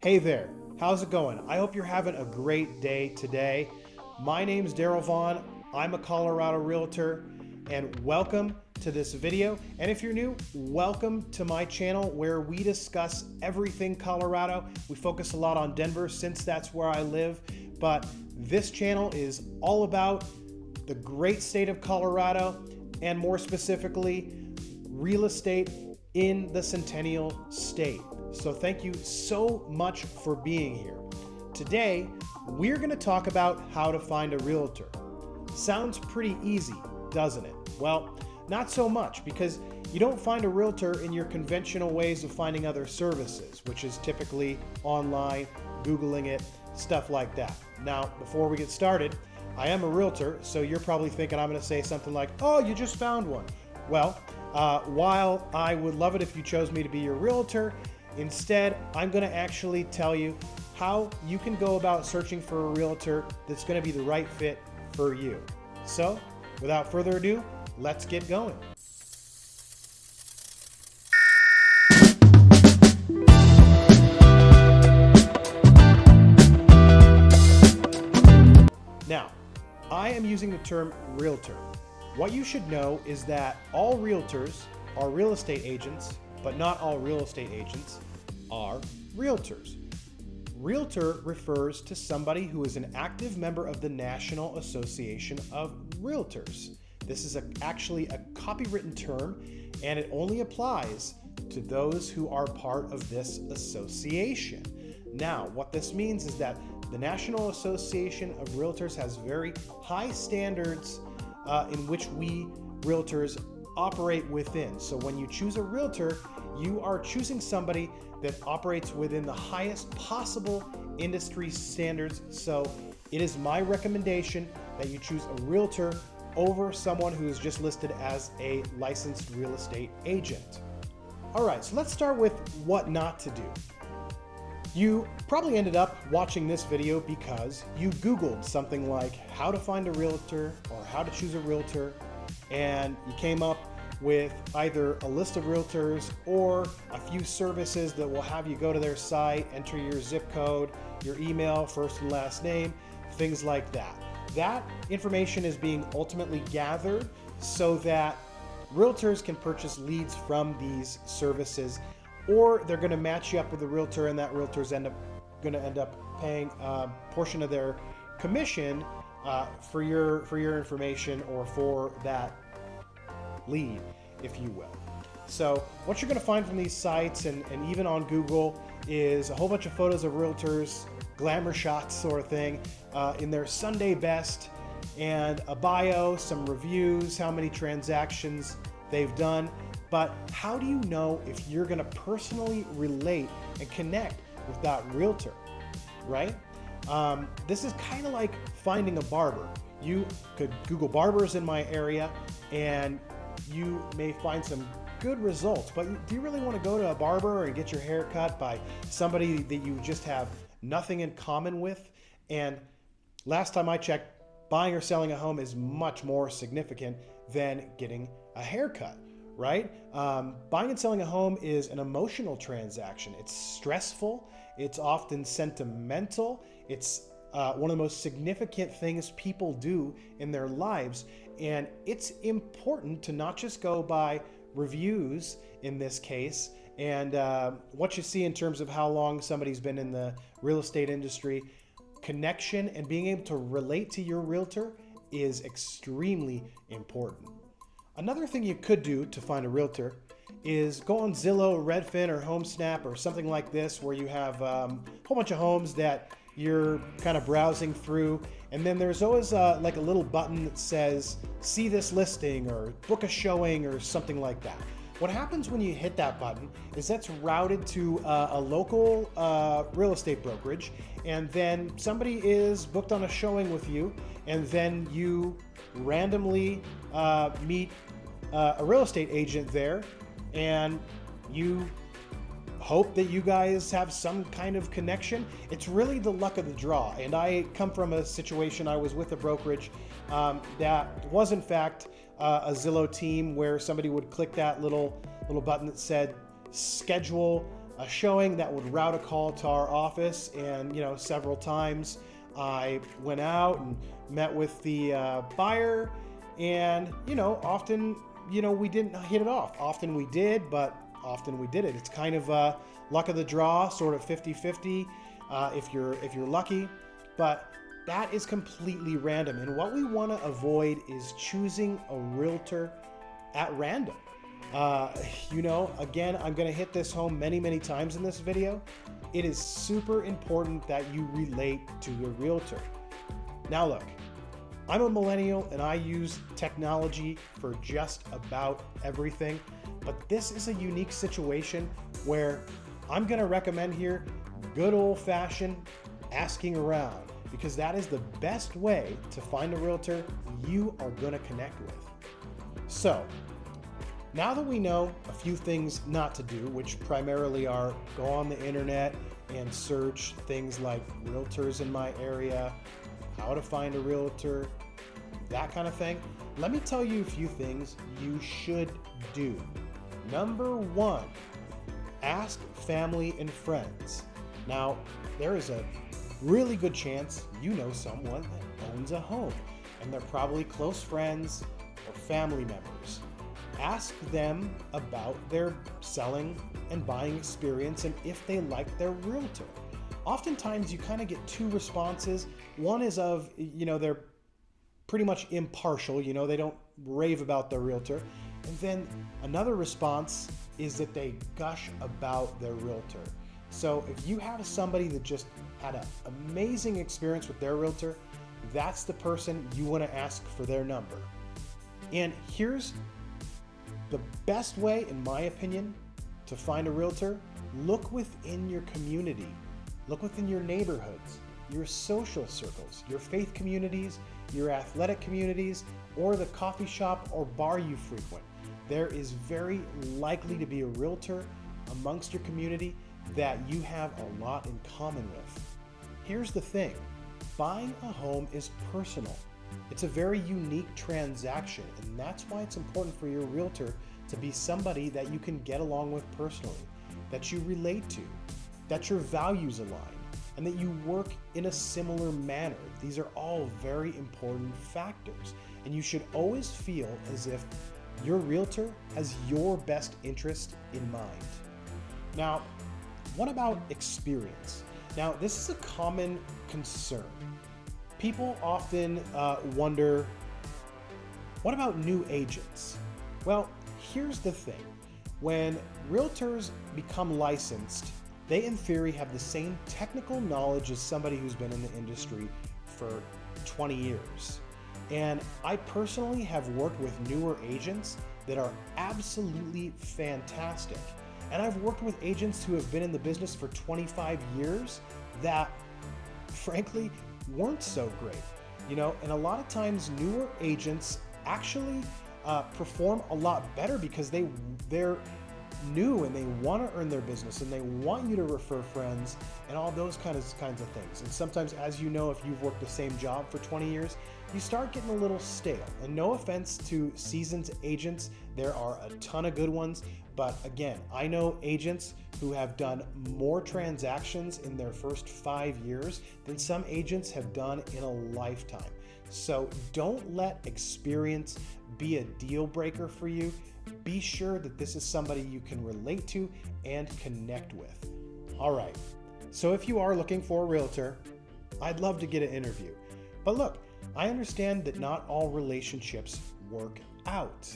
Hey there, how's it going? I hope you're having a great day today. My name's Daryl Vaughn. I'm a Colorado realtor, and welcome to this video. And if you're new, welcome to my channel where we discuss everything Colorado. We focus a lot on Denver since that's where I live, but this channel is all about the great state of Colorado and more specifically, real estate in the Centennial State. So thank you so much for being here. Today, we're going to talk about how to find a realtor. Sounds pretty easy, doesn't it? Well, not so much, because you don't find a realtor in your conventional ways of finding other services, which is typically online, Googling it, stuff like that. Now, before we get started, I am a realtor, so you're probably thinking I'm going to say something like, oh, you just found one. Well, while I would love it if you chose me to be your realtor, instead, I'm going to actually tell you how you can go about searching for a realtor that's going to be the right fit for you. So, without further ado, let's get going. Now, I am using the term realtor. What you should know is that all realtors are real estate agents, but not all real estate agents are realtors. Realtor refers to somebody who is an active member of the National Association of Realtors. This is actually a copywritten term, and it only applies to those who are part of this association. Now, what this means is that the National Association of Realtors has very high standards in which we realtors operate within. So when you choose a realtor, you are choosing somebody that operates within the highest possible industry standards. So it is my recommendation that you choose a realtor over someone who is just listed as a licensed real estate agent. All right, so let's start with what not to do. You probably ended up watching this video because you Googled something like how to find a realtor or how to choose a realtor, and you came up with either a list of realtors or a few services that will have you go to their site, enter your zip code, your email, first and last name, things like that. That information is being ultimately gathered so that realtors can purchase leads from these services, or they're going to match you up with a realtor, and that realtor's going to end up paying a portion of their commission for your information or for that lead, if you will. So what you're going to find from these sites and even on Google is a whole bunch of photos of realtors, glamour shots sort of thing, in their Sunday best, and a bio, some reviews, how many transactions they've done. But how do you know if you're going to personally relate and connect with that realtor, right? This is kind of like finding a barber. You could Google barbers in my area and you may find some good results, but do you really want to go to a barber and get your hair cut by somebody that you just have nothing in common with? And last time I checked, buying or selling a home is much more significant than getting a haircut, right? Buying and selling a home is an emotional transaction. It's stressful. It's often sentimental. It's one of the most significant things people do in their lives. And it's important to not just go by reviews in this case and what you see in terms of how long somebody's been in the real estate industry. Connection and being able to relate to your realtor is extremely important. Another thing you could do to find a realtor is go on Zillow, Redfin, or HomeSnap or something like this, where you have a whole bunch of homes that you're kind of browsing through, and then there's always like a little button that says see this listing or book a showing or something like that. What happens when you hit that button is that's routed to a local real estate brokerage, and then somebody is booked on a showing with you, and then you randomly meet a real estate agent there, and you hope that you guys have some kind of connection. It's really the luck of the draw. And I come from a situation, I was with a brokerage that was in fact a Zillow team, where somebody would click that little button that said schedule a showing that would route a call to our office, and several times I went out and met with the buyer, and often we didn't hit it off. Often we did, but often we didn't. It's kind of luck of the draw, sort of 50-50 if you're lucky, but that is completely random. And what we want to avoid is choosing a realtor at random. Again, I'm going to hit this home many times in this video. It is super important that you relate to your realtor. Now look, I'm a millennial and I use technology for just about everything, but this is a unique situation where I'm going to recommend here good old-fashioned asking around, because that is the best way to find a realtor you are going to connect with. So, now that we know a few things not to do, which primarily are go on the internet and search things like realtors in my area, how to find a realtor, that kind of thing, let me tell you a few things you should do. Number one, ask family and friends. Now, there is a really good chance you know someone that owns a home, and they're probably close friends or family members. Ask them about their selling and buying experience and if they like their realtor. Oftentimes you kind of get two responses. One is of, they're pretty much impartial, they don't rave about their realtor. And then another response is that they gush about their realtor. So if you have somebody that just had an amazing experience with their realtor, that's the person you want to ask for their number. And here's the best way, in my opinion, to find a realtor. Look within your community. Look within your neighborhoods, your social circles, your faith communities, your athletic communities, or the coffee shop or bar you frequent. There is very likely to be a realtor amongst your community that you have a lot in common with. Here's the thing, buying a home is personal. It's a very unique transaction, and that's why it's important for your realtor to be somebody that you can get along with personally, that you relate to, that your values align, and that you work in a similar manner. These are all very important factors, and you should always feel as if your realtor has your best interest in mind. Now, what about experience? Now, this is a common concern. People often wonder, what about new agents? Well, here's the thing. When realtors become licensed, they in theory have the same technical knowledge as somebody who's been in the industry for 20 years. And I personally have worked with newer agents that are absolutely fantastic. And I've worked with agents who have been in the business for 25 years that, frankly, weren't so great. And a lot of times newer agents actually perform a lot better because they're new and they want to earn their business and they want you to refer friends and all those kinds of things. And sometimes, as you know, if you've worked the same job for 20 years, you start getting a little stale. And no offense to seasoned agents, there are a ton of good ones. But again, I know agents who have done more transactions in their first 5 years than some agents have done in a lifetime. So don't let experience be a deal breaker for you. Be sure that this is somebody you can relate to and connect with. All right, so if you are looking for a realtor, I'd love to get an interview. But look, I understand that not all relationships work out.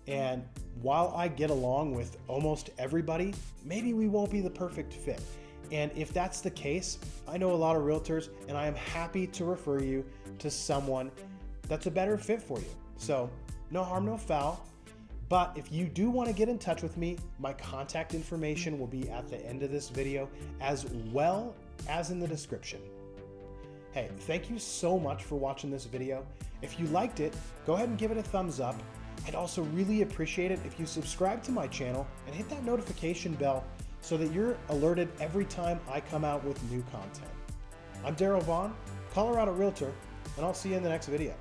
And while I get along with almost everybody, maybe we won't be the perfect fit. And if that's the case, I know a lot of realtors, and I am happy to refer you to someone that's a better fit for you. So no harm, no foul. But if you do want to get in touch with me, my contact information will be at the end of this video as well as in the description. Hey, thank you so much for watching this video. If you liked it, go ahead and give it a thumbs up. I'd also really appreciate it if you subscribe to my channel and hit that notification bell so that you're alerted every time I come out with new content. I'm Daryl Vaughn, Colorado Realtor, and I'll see you in the next video.